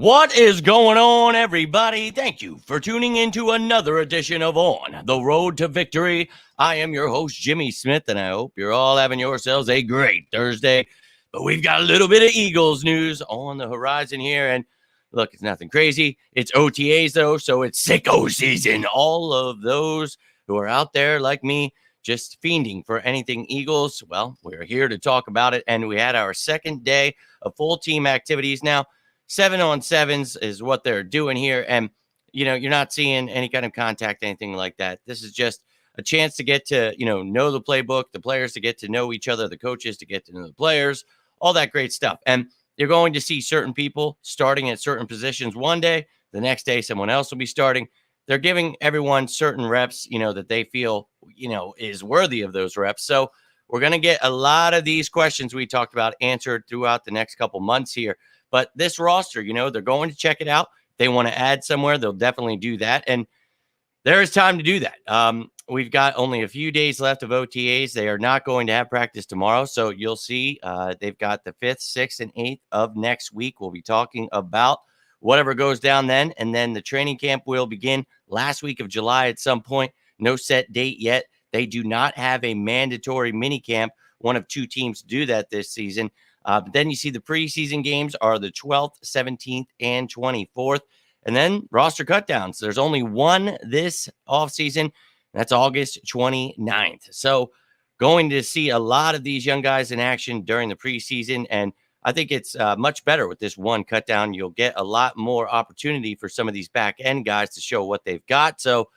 What is going on, everybody? Thank you for tuning into another edition of On the Road to Victory. I am your host, Jimmy Smith, and I hope you're all having yourselves a great Thursday. But we've got a little bit of Eagles news on the horizon here, and look, it's nothing crazy. It's OTAs, though, so it's sicko season. All of those who are out there like me just fiending for anything Eagles, well, we're here to talk about it, and we had our second day of full team activities. Now, 7-on-7s is what they're doing here. And, you're not seeing any kind of contact, anything like that. This is just a chance to get to, know the playbook, the players to get to know each other, the coaches to get to know the players, all that great stuff. And you're going to see certain people starting at certain positions one day. The next day, someone else will be starting. They're giving everyone certain reps, that they feel, is worthy of those reps. So we're going to get a lot of these questions we talked about answered throughout the next couple months here. But this roster, they're going to check it out. If they want to add somewhere, they'll definitely do that. And there is time to do that. We've got only a few days left of OTAs. They are not going to have practice tomorrow. So you'll see they've got the 5th, 6th, and 8th of next week. We'll be talking about whatever goes down then. And then the training camp will begin last week of July at some point. No set date yet. They do not have a mandatory mini camp. One of two teams do that this season. But then you see the preseason games are the 12th, 17th, and 24th. And then roster cutdowns. There's only one this offseason. That's August 29th. So going to see a lot of these young guys in action during the preseason. And I think it's much better with this one cutdown. You'll get a lot more opportunity for some of these back end guys to show what they've got. So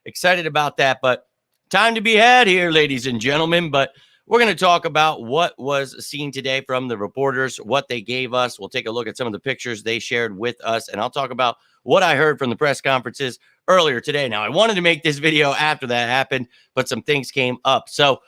excited about that. But time to be had here, ladies and gentlemen. But we're going to talk about what was seen today from the reporters, what they gave us. We'll take a look at some of the pictures they shared with us, and I'll talk about what I heard from the press conferences earlier today. Now, I wanted to make this video after that happened, but some things came up. So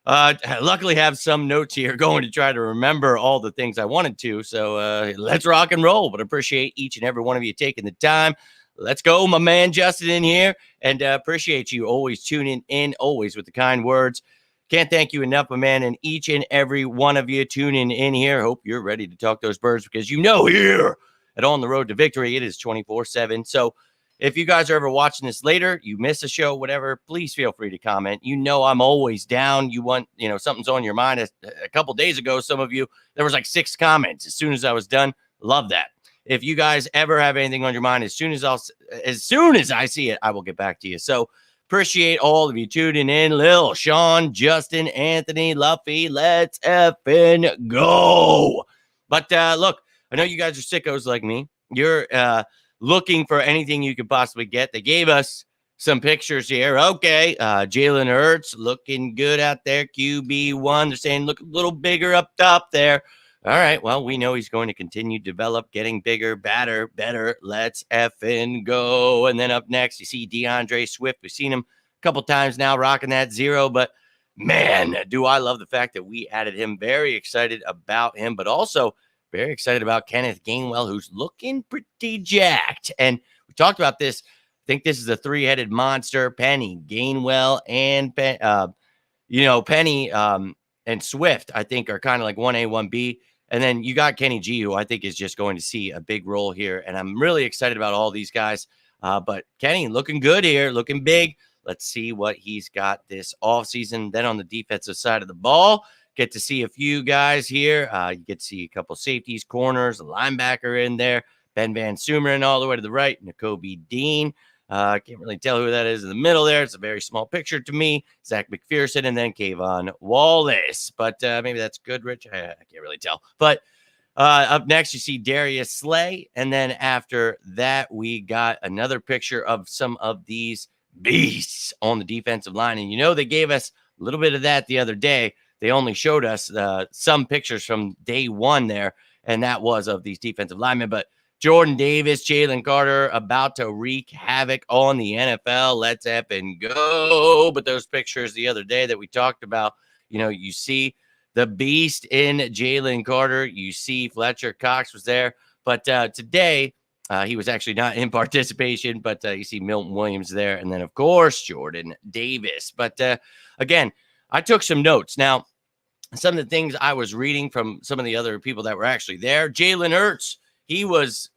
I luckily have some notes here going to try to remember all the things I wanted to. So let's rock and roll, but appreciate each and every one of you taking the time. Let's go, my man Justin in here, and appreciate you always tuning in, always with the kind words. Can't thank you enough, my man, and each and every one of you tuning in here. Hope you're ready to talk those birds because here at On the Road to Victory, it is 24/7. So if you guys are ever watching this later, you miss a show, whatever, please feel free to comment. I'm always down. You want, something's on your mind. A couple days ago, some of you, there was like 6 comments as soon as I was done. Love that. If you guys ever have anything on your mind, as soon as I see it, I will get back to you. So appreciate all of you tuning in. Lil, Sean, Justin, Anthony, Luffy, let's effing go. But look, I know you guys are sickos like me. You're looking for anything you could possibly get. They gave us some pictures here. Okay, Jalen Hurts looking good out there. QB1. They're saying look a little bigger up top there. All right, well, we know he's going to continue to develop, getting bigger, better. Let's effing go. And then up next, you see DeAndre Swift. We've seen him a couple times now rocking that 0, but man, do I love the fact that we added him. Very excited about him, but also very excited about Kenneth Gainwell, who's looking pretty jacked. And we talked about this. I think this is a 3-headed monster. Penny, Gainwell, and Penny and Swift, I think, are kind of like 1A, 1B. And then you got Kenny G, who I think is just going to see a big role here. And I'm really excited about all these guys. But Kenny looking good here, looking big. Let's see what he's got this offseason. Then on the defensive side of the ball, get to see a few guys here. You get to see a couple safeties, corners, a linebacker in there. Ben Van Sumeren all the way to the right. Nakobe Dean. I can't really tell who that is in the middle there. It's a very small picture to me. Zach McPherson and then Kayvon Wallace. But maybe that's good, Rich. I can't really tell. But up next, you see Darius Slay. And then after that, we got another picture of some of these beasts on the defensive line. And they gave us a little bit of that the other day. They only showed us some pictures from day one there. And that was of these defensive linemen. But Jordan Davis, Jalen Carter about to wreak havoc on the NFL. Let's effing go. But those pictures the other day that we talked about, you see the beast in Jalen Carter. You see Fletcher Cox was there. But today, he was actually not in participation. But you see Milton Williams there. And then, of course, Jordan Davis. But again, I took some notes. Now, some of the things I was reading from some of the other people that were actually there, Jalen Hurts, he was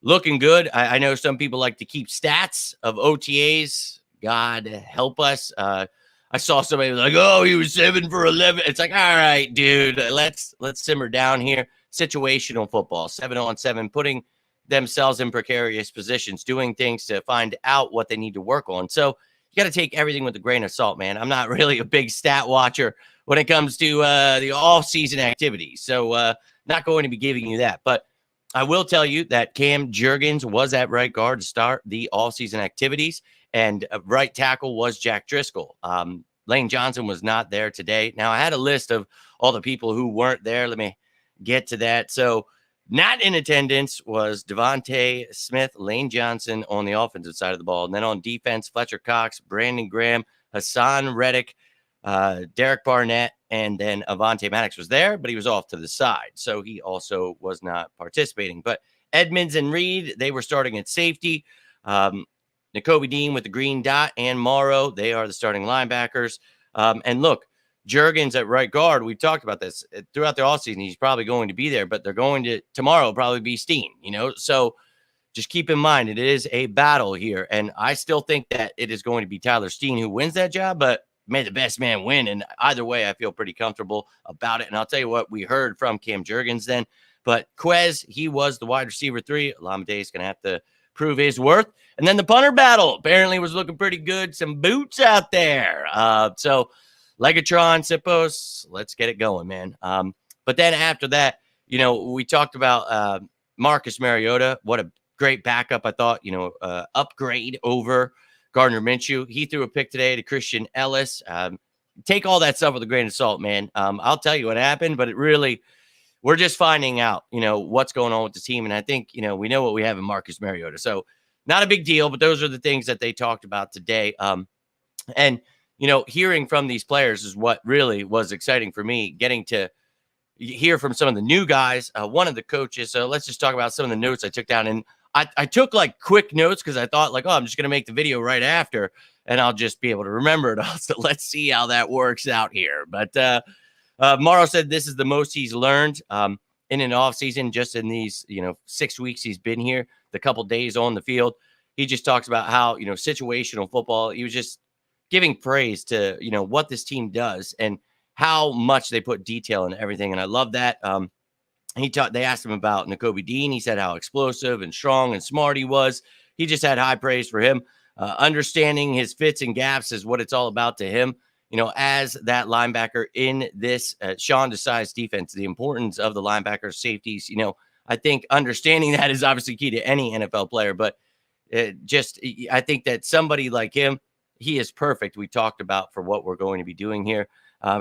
looking good. I know some people like to keep stats of OTAs. God help us. I saw somebody like, oh, he was 7 for 11. It's like, all right, dude, let's simmer down here. Situational football, 7-on-7, putting themselves in precarious positions, doing things to find out what they need to work on. So you got to take everything with a grain of salt, man. I'm not really a big stat watcher when it comes to the off-season activities. So not going to be giving you that. But I will tell you that Cam Jurgens was at right guard to start the all-season activities, and right tackle was Jack Driscoll. Lane Johnson was not there today. Now, I had a list of all the people who weren't there. Let me get to that. So not in attendance was Devontae Smith, Lane Johnson on the offensive side of the ball. And then on defense, Fletcher Cox, Brandon Graham, Hassan Reddick, Derek Barnett, and then Avonte Maddox was there, but he was off to the side. So he also was not participating. But Edmunds and Reed, they were starting at safety. Nakobe Dean with the green dot and Morrow, they are the starting linebackers. And look, Jurgens at right guard, we talked about this throughout the offseason. He's probably going to be there, but they're going to tomorrow probably be Steen, So just keep in mind, it is a battle here. And I still think that it is going to be Tyler Steen who wins that job, but may the best man win. And either way, I feel pretty comfortable about it. And I'll tell you what we heard from Cam Jurgens then. But Quez, he was the wide receiver 3. Lamade is going to have to prove his worth. And then the punter battle apparently was looking pretty good. Some boots out there. So Legatron, Sipos, let's get it going, man. But then after that, we talked about Marcus Mariota. What a great backup, I thought, upgrade over Gardner Minshew. He threw a pick today to Christian Ellis. Take all that stuff with a grain of salt, man. I'll tell you what happened, but it really, we're just finding out, what's going on with the team. And I think, we know what we have in Marcus Mariota. So not a big deal, but those are the things that they talked about today. And hearing from these players is what really was exciting for me, getting to hear from some of the new guys, one of the coaches. So let's just talk about some of the notes I took down. And I took like quick notes because I thought like, I'm just going to make the video right after and I'll just be able to remember it all. So let's see how that works out here. But Morrow said this is the most he's learned in an offseason, just in these, 6 weeks he's been here, the couple days on the field. He just talks about how, situational football, he was just giving praise to, what this team does and how much they put detail in everything. And I love that. They asked him about Nakobe Dean. He said how explosive and strong and smart he was. He just had high praise for him. Understanding his fits and gaps is what it's all about to him. As that linebacker in this Sean Desai's defense, the importance of the linebacker safeties, I think understanding that is obviously key to any NFL player, but I think that somebody like him, he is perfect. We talked about for what we're going to be doing here.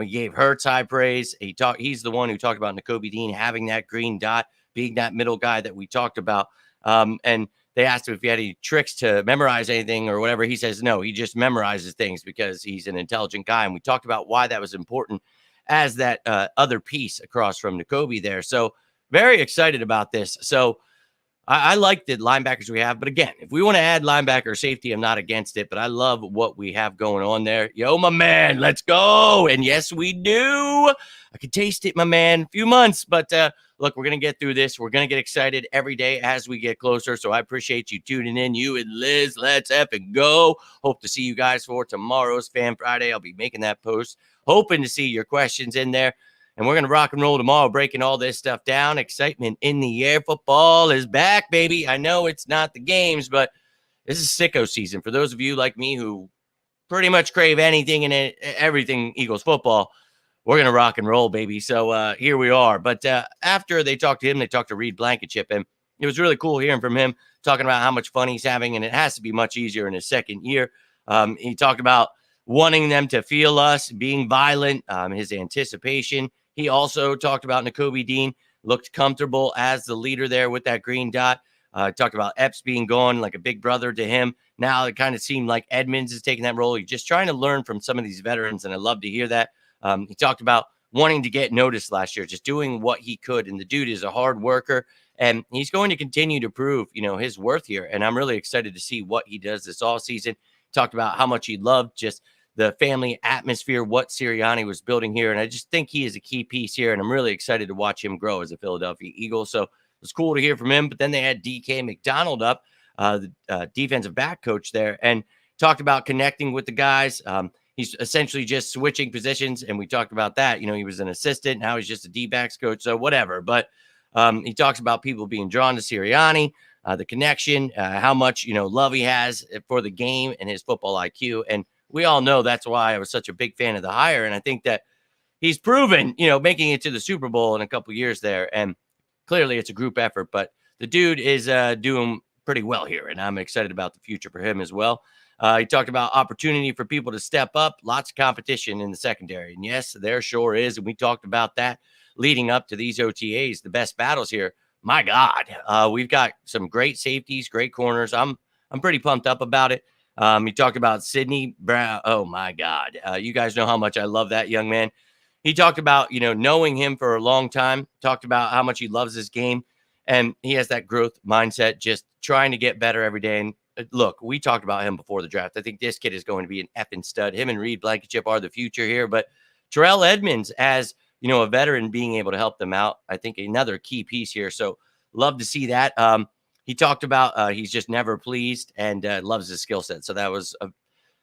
He gave Hurts high praise. He's the one who talked about Nakobe Dean having that green dot, being that middle guy that we talked about. And they asked him if he had any tricks to memorize anything or whatever. He says no, he just memorizes things because he's an intelligent guy. And we talked about why that was important as that other piece across from Nakobe there. So very excited about this. So I like the linebackers we have. But again, if we want to add linebacker safety, I'm not against it. But I love what we have going on there. Yo, my man, let's go. And yes, we do. I can taste it, my man. A few months. But look, we're going to get through this. We're going to get excited every day as we get closer. So I appreciate you tuning in. You and Liz, let's effing go. Hope to see you guys for tomorrow's Fan Friday. I'll be making that post. Hoping to see your questions in there. And we're going to rock and roll tomorrow, breaking all this stuff down. Excitement in the air. Football is back, baby. I know it's not the games, but this is sicko season. For those of you like me who pretty much crave anything and everything Eagles football, we're going to rock and roll, baby. So here we are. But after they talked to him, they talked to Reed Blankenship, and it was really cool hearing from him, talking about how much fun he's having, and it has to be much easier in his second year. He talked about wanting them to feel us, being violent, his anticipation. He also talked about Nakobe Dean, looked comfortable as the leader there with that green dot. Talked about Epps being gone like a big brother to him. Now it kind of seemed like Edmunds is taking that role. He's just trying to learn from some of these veterans, and I love to hear that. He talked about wanting to get noticed last year, just doing what he could. And the dude is a hard worker, and he's going to continue to prove, his worth here. And I'm really excited to see what he does this offseason. Talked about how much he loved just the family atmosphere, what Sirianni was building here. And I just think he is a key piece here. And I'm really excited to watch him grow as a Philadelphia Eagle. So was cool to hear from him. But then they had DK McDonald up, the defensive back coach there, and talked about connecting with the guys. He's essentially just switching positions, and we talked about that. He was an assistant, now he's just a D-backs coach, so whatever. But he talks about people being drawn to Sirianni, the connection, how much love he has for the game and his football IQ, and we all know that's why I was such a big fan of the hire. And I think that he's proven, making it to the Super Bowl in a couple years there, and clearly it's a group effort. But the dude is doing pretty well here, and I'm excited about the future for him as well. He talked about opportunity for people to step up, lots of competition in the secondary. And yes, there sure is. And we talked about that leading up to these OTAs, the best battles here. My God, we've got some great safeties, great corners. I'm pretty pumped up about it. He talked about Sidney Brown. Oh, my God. You guys know how much I love that young man. He talked about, knowing him for a long time, talked about how much he loves his game. And he has that growth mindset, just trying to get better every day. And look, we talked about him before the draft. I think this kid is going to be an effing stud. Him and Reed Blankenship are the future here. But Terrell Edmunds, as a veteran, being able to help them out, I think another key piece here. So love to see that. He talked about he's just never pleased and loves his skill set. So that was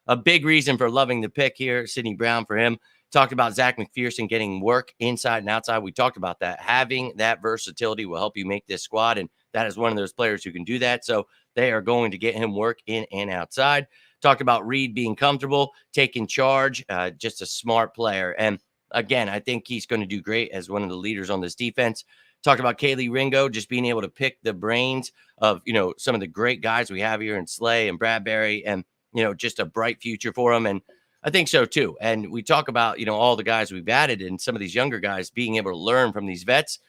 a big reason for loving the pick here. Sidney Brown for him. Talked about Zach McPherson getting work inside and outside. We talked about that. Having that versatility will help you make this squad. And that is one of those players who can do that. So they are going to get him work in and outside. Talked about Reed being comfortable, taking charge, just a smart player. And again, I think he's going to do great as one of the leaders on this defense. Talked about Kaylee Ringo, just being able to pick the brains of, some of the great guys we have here in Slay and Bradbury, and, just a bright future for him. And I think so too. And we talk about, all the guys we've added and some of these younger guys being able to learn from these vets.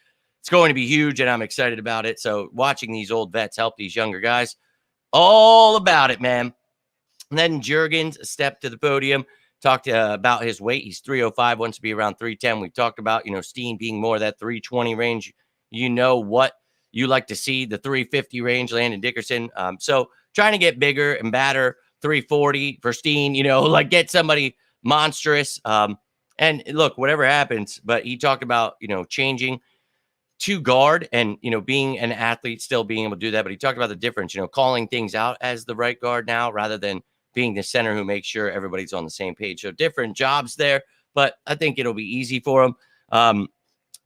It's going to be huge, and I'm excited about it. So watching these old vets help these younger guys, all about it, man. And then Jurgens stepped to the podium, talked about his weight. He's 305, wants to be around 310. We talked about, Steen being more of that 320 range. What you like to see, the 350 range, Landon Dickerson. So trying to get bigger and badder, 340 for Steen, get somebody monstrous. And look, whatever happens, but he talked about, changing to guard and, being an athlete, still being able to do that. But he talked about the difference, calling things out as the right guard now rather than being the center who makes sure everybody's on the same page. So different jobs there, but I think it'll be easy for him.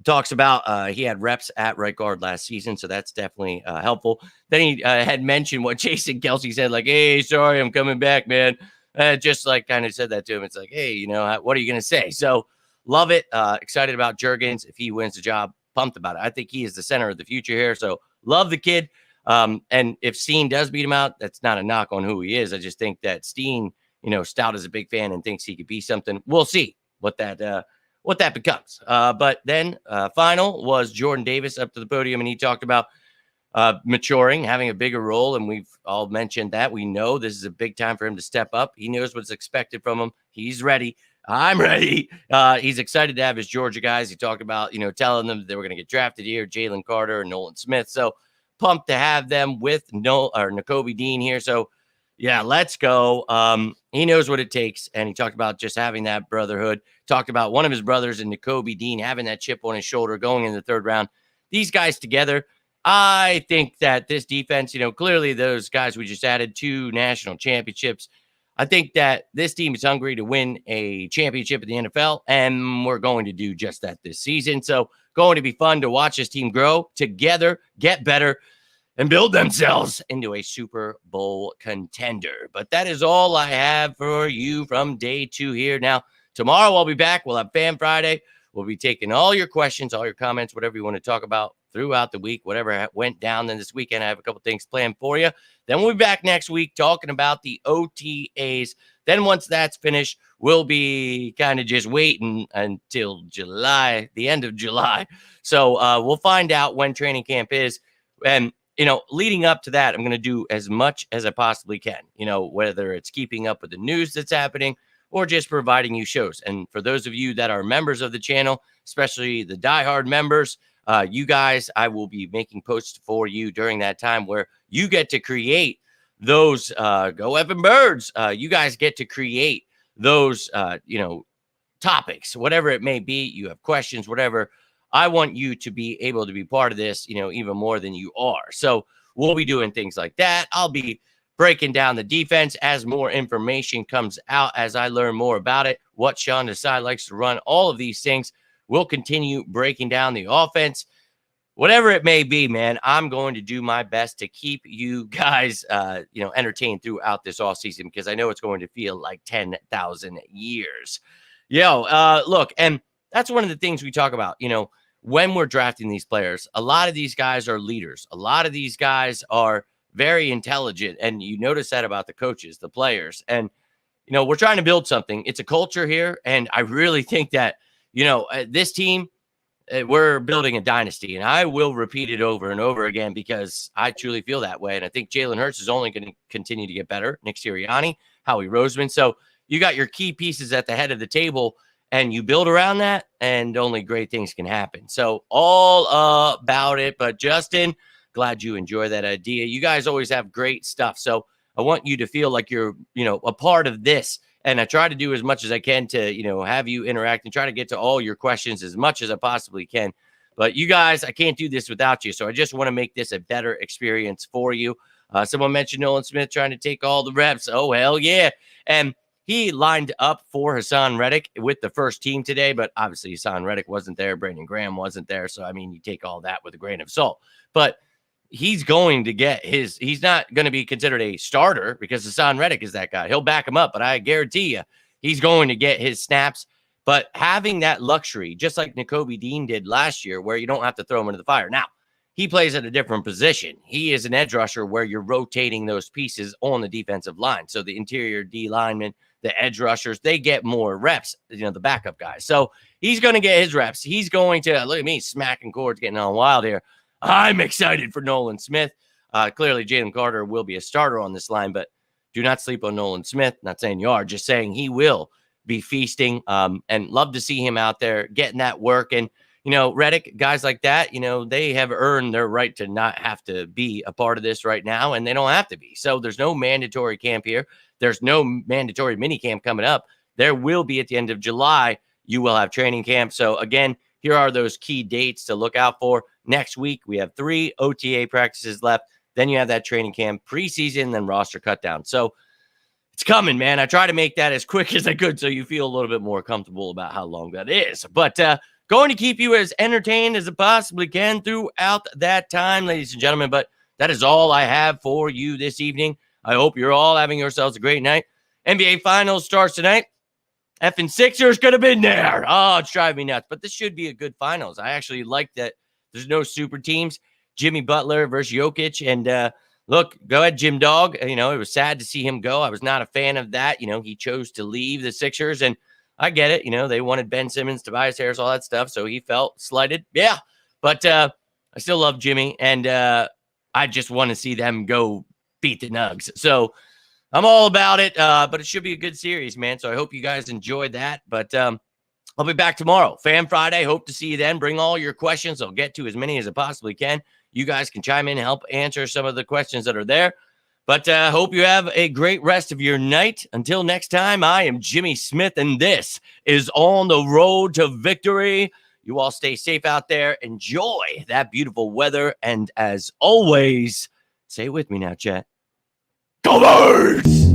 Talks about he had reps at right guard last season, so that's definitely helpful. Then he had mentioned what Jason Kelsey said, like, hey, sorry, I'm coming back, man. Just like kind of said that to him. It's like, hey, what are you going to say? So love it. Excited about Jurgens. If he wins the job, pumped about it. I think he is the center of the future here. So love the kid. And if Steen does beat him out, that's not a knock on who he is. I just think that Steen, Stout is a big fan and thinks he could be something. We'll see what that becomes. But then final was Jordan Davis up to the podium, and he talked about maturing, having a bigger role. And we've all mentioned that. We know this is a big time for him to step up. He knows what's expected from him. He's ready. I'm ready. He's excited to have his Georgia guys. He talked about, telling them they were going to get drafted here, Jalen Carter and Nolan Smith. So pumped to have them with Nakobe Dean here. So yeah, let's go. He knows what it takes. And he talked about just having that brotherhood. Talked about one of his brothers and Nakobe Dean having that chip on his shoulder going in the third round. These guys together, I think that this defense, clearly those guys we just added 2 national championships. I think that this team is hungry to win a championship in the NFL, and we're going to do just that this season. So going to be fun to watch this team grow together, get better, and build themselves into a Super Bowl contender. But that is all I have for you from day 2 here. Now, tomorrow I'll be back. We'll have Fan Friday. We'll be taking all your questions, all your comments, whatever you want to talk about throughout the week, whatever went down. Then this weekend, I have a couple things planned for you. Then we'll be back next week talking about the OTAs. Then once that's finished, we'll be kind of just waiting until July, the end of July. So we'll find out when training camp is. And, leading up to that, I'm going to do as much as I possibly can, whether it's keeping up with the news that's happening or just providing you shows. And for those of you that are members of the channel, especially the diehard members, you guys, I will be making posts for you during that time where you get to create those, go Evan Birds. You guys get to create those, topics, whatever it may be. You have questions, whatever. I want you to be able to be part of this, even more than you are. So we'll be doing things like that. I'll be breaking down the defense as more information comes out, as I learn more about it, what Sean Desai likes to run, all of these things. We'll continue breaking down the offense. Whatever it may be, man, I'm going to do my best to keep you guys, entertained throughout this offseason, because I know it's going to feel like 10,000 years. Look, and that's one of the things we talk about, when we're drafting these players. A lot of these guys are leaders. A lot of these guys are very intelligent. And you notice that about the coaches, the players. And, we're trying to build something. It's a culture here. And I really think that, this team, we're building a dynasty, and I will repeat it over and over again because I truly feel that way. And I think Jalen Hurts is only going to continue to get better. Nick Sirianni, Howie Roseman. So you got your key pieces at the head of the table, and you build around that, and only great things can happen. So all about it. But Justin, glad you enjoy that idea. You guys always have great stuff. So I want you to feel like you're, a part of this. And I try to do as much as I can to, have you interact and try to get to all your questions as much as I possibly can. But you guys, I can't do this without you. So I just want to make this a better experience for you. Someone mentioned Nolan Smith trying to take all the reps. Oh, hell yeah. And he lined up for Hassan Reddick with the first team today, but obviously Hassan Reddick wasn't there. Brandon Graham wasn't there. So, you take all that with a grain of salt. But he's going to get he's not going to be considered a starter because Hassan Reddick is that guy. He'll back him up, but I guarantee you he's going to get his snaps. But having that luxury, just like Nakobe Dean did last year, where you don't have to throw him into the fire. Now, he plays at a different position. He is an edge rusher where you're rotating those pieces on the defensive line. So the interior D linemen, the edge rushers, they get more reps, the backup guys. So he's going to get his reps. He's going to, look at me, smacking cords, getting on wild here. I'm excited for Nolan Smith. Clearly, Jalen Carter will be a starter on this line, but do not sleep on Nolan Smith. Not saying you are, just saying he will be feasting, and love to see him out there getting that work. And, Reddick, guys like that, they have earned their right to not have to be a part of this right now, and they don't have to be. So there's no mandatory camp here. There's no mandatory mini camp coming up. There will be at the end of July. You will have training camp. So, again, here are those key dates to look out for. Next week, we have 3 OTA practices left. Then you have that training camp, preseason, then roster cut down. So it's coming, man. I try to make that as quick as I could so you feel a little bit more comfortable about how long that is. But going to keep you as entertained as I possibly can throughout that time, ladies and gentlemen. But that is all I have for you this evening. I hope you're all having yourselves a great night. NBA Finals starts tonight. Effing Sixers could have been there. Oh, it's driving me nuts. But this should be a good finals. I actually like that there's no super teams. Jimmy Butler versus Jokic. And look, go ahead, Jim Dog. It was sad to see him go. I was not a fan of that. He chose to leave the Sixers. And I get it. They wanted Ben Simmons, Tobias Harris, all that stuff. So he felt slighted. Yeah. But I still love Jimmy. And I just want to see them go beat the Nugs. So I'm all about it, but it should be a good series, man. So I hope you guys enjoyed that. But I'll be back tomorrow. Fan Friday. Hope to see you then. Bring all your questions. I'll get to as many as I possibly can. You guys can chime in and help answer some of the questions that are there. But hope you have a great rest of your night. Until next time, I am Jimmy Smith, and this is On the Road to Victory. You all stay safe out there. Enjoy that beautiful weather. And as always, say it with me now, chat. Go Birds!